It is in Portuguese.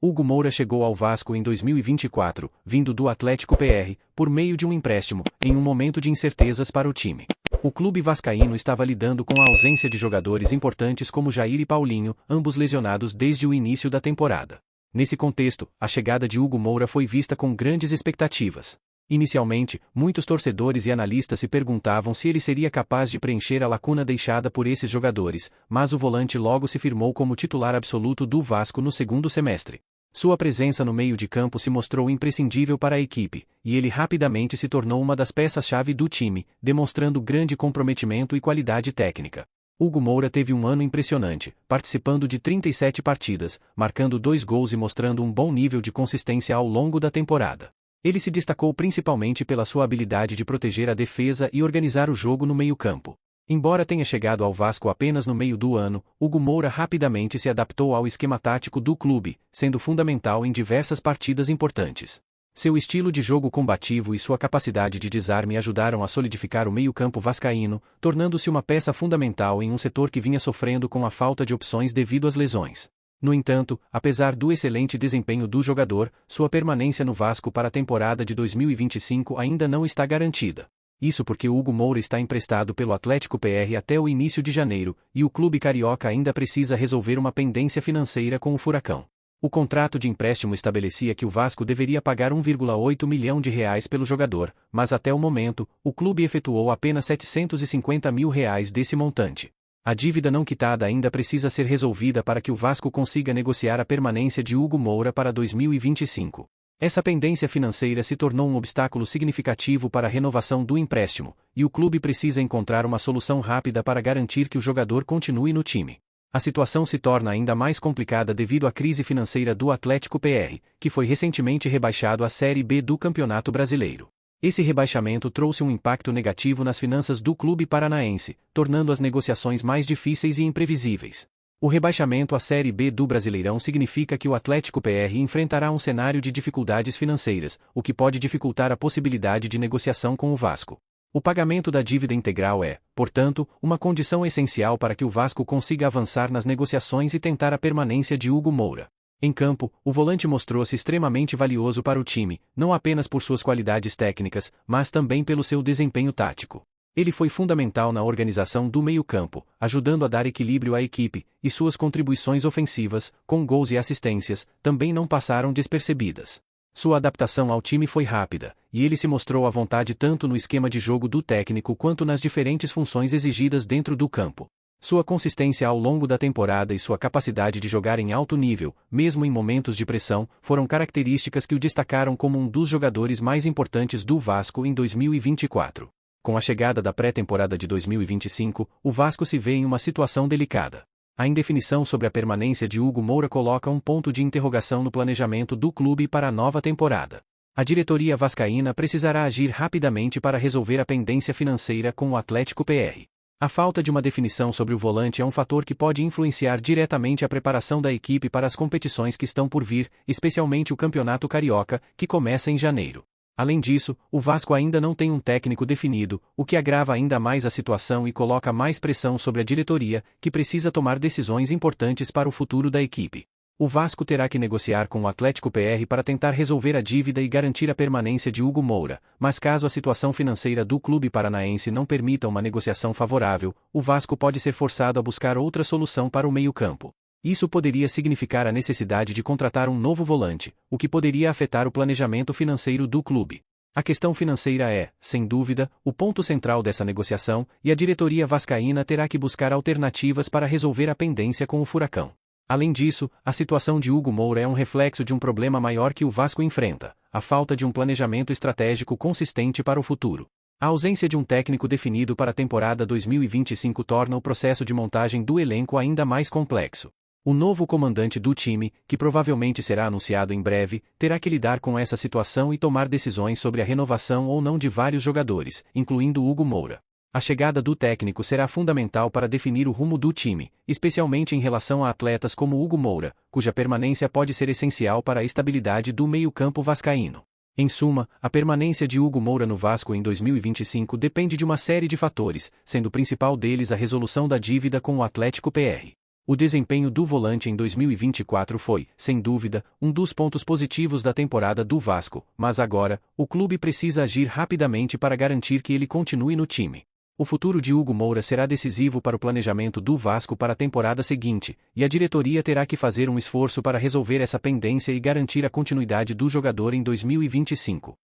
Hugo Moura chegou ao Vasco em 2024, vindo do Atlético PR, por meio de um empréstimo, em um momento de incertezas para o time. O clube vascaíno estava lidando com a ausência de jogadores importantes como Jair e Paulinho, ambos lesionados desde o início da temporada. Nesse contexto, a chegada de Hugo Moura foi vista com grandes expectativas. Inicialmente, muitos torcedores e analistas se perguntavam se ele seria capaz de preencher a lacuna deixada por esses jogadores, mas o volante logo se firmou como titular absoluto do Vasco no segundo semestre. Sua presença no meio de campo se mostrou imprescindível para a equipe, e ele rapidamente se tornou uma das peças-chave do time, demonstrando grande comprometimento e qualidade técnica. Hugo Moura teve um ano impressionante, participando de 37 partidas, marcando 2 gols e mostrando um bom nível de consistência ao longo da temporada. Ele se destacou principalmente pela sua habilidade de proteger a defesa e organizar o jogo no meio-campo. Embora tenha chegado ao Vasco apenas no meio do ano, Hugo Moura rapidamente se adaptou ao esquema tático do clube, sendo fundamental em diversas partidas importantes. Seu estilo de jogo combativo e sua capacidade de desarme ajudaram a solidificar o meio-campo vascaíno, tornando-se uma peça fundamental em um setor que vinha sofrendo com a falta de opções devido às lesões. No entanto, apesar do excelente desempenho do jogador, sua permanência no Vasco para a temporada de 2025 ainda não está garantida. Isso porque Hugo Moura está emprestado pelo Atlético PR até o início de janeiro, e o clube carioca ainda precisa resolver uma pendência financeira com o Furacão. O contrato de empréstimo estabelecia que o Vasco deveria pagar 1,8 milhão de reais pelo jogador, mas até o momento, o clube efetuou apenas 750 mil reais desse montante. A dívida não quitada ainda precisa ser resolvida para que o Vasco consiga negociar a permanência de Hugo Moura para 2025. Essa pendência financeira se tornou um obstáculo significativo para a renovação do empréstimo, e o clube precisa encontrar uma solução rápida para garantir que o jogador continue no time. A situação se torna ainda mais complicada devido à crise financeira do Atlético PR, que foi recentemente rebaixado à Série B do Campeonato Brasileiro. Esse rebaixamento trouxe um impacto negativo nas finanças do clube paranaense, tornando as negociações mais difíceis e imprevisíveis. O rebaixamento à Série B do Brasileirão significa que o Atlético PR enfrentará um cenário de dificuldades financeiras, o que pode dificultar a possibilidade de negociação com o Vasco. O pagamento da dívida integral é, portanto, uma condição essencial para que o Vasco consiga avançar nas negociações e tentar a permanência de Hugo Moura. Em campo, o volante mostrou-se extremamente valioso para o time, não apenas por suas qualidades técnicas, mas também pelo seu desempenho tático. Ele foi fundamental na organização do meio-campo, ajudando a dar equilíbrio à equipe, e suas contribuições ofensivas, com gols e assistências, também não passaram despercebidas. Sua adaptação ao time foi rápida, e ele se mostrou à vontade tanto no esquema de jogo do técnico quanto nas diferentes funções exigidas dentro do campo. Sua consistência ao longo da temporada e sua capacidade de jogar em alto nível, mesmo em momentos de pressão, foram características que o destacaram como um dos jogadores mais importantes do Vasco em 2024. Com a chegada da pré-temporada de 2025, o Vasco se vê em uma situação delicada. A indefinição sobre a permanência de Hugo Moura coloca um ponto de interrogação no planejamento do clube para a nova temporada. A diretoria vascaína precisará agir rapidamente para resolver a pendência financeira com o Atlético PR. A falta de uma definição sobre o volante é um fator que pode influenciar diretamente a preparação da equipe para as competições que estão por vir, especialmente o Campeonato Carioca, que começa em janeiro. Além disso, o Vasco ainda não tem um técnico definido, o que agrava ainda mais a situação e coloca mais pressão sobre a diretoria, que precisa tomar decisões importantes para o futuro da equipe. O Vasco terá que negociar com o Atlético PR para tentar resolver a dívida e garantir a permanência de Hugo Moura, mas caso a situação financeira do clube paranaense não permita uma negociação favorável, o Vasco pode ser forçado a buscar outra solução para o meio-campo. Isso poderia significar a necessidade de contratar um novo volante, o que poderia afetar o planejamento financeiro do clube. A questão financeira é, sem dúvida, o ponto central dessa negociação, e a diretoria vascaína terá que buscar alternativas para resolver a pendência com o Furacão. Além disso, a situação de Hugo Moura é um reflexo de um problema maior que o Vasco enfrenta: a falta de um planejamento estratégico consistente para o futuro. A ausência de um técnico definido para a temporada 2025 torna o processo de montagem do elenco ainda mais complexo. O novo comandante do time, que provavelmente será anunciado em breve, terá que lidar com essa situação e tomar decisões sobre a renovação ou não de vários jogadores, incluindo Hugo Moura. A chegada do técnico será fundamental para definir o rumo do time, especialmente em relação a atletas como Hugo Moura, cuja permanência pode ser essencial para a estabilidade do meio-campo vascaíno. Em suma, a permanência de Hugo Moura no Vasco em 2025 depende de uma série de fatores, sendo o principal deles a resolução da dívida com o Atlético PR. O desempenho do volante em 2024 foi, sem dúvida, um dos pontos positivos da temporada do Vasco, mas agora, o clube precisa agir rapidamente para garantir que ele continue no time. O futuro de Hugo Moura será decisivo para o planejamento do Vasco para a temporada seguinte, e a diretoria terá que fazer um esforço para resolver essa pendência e garantir a continuidade do jogador em 2025.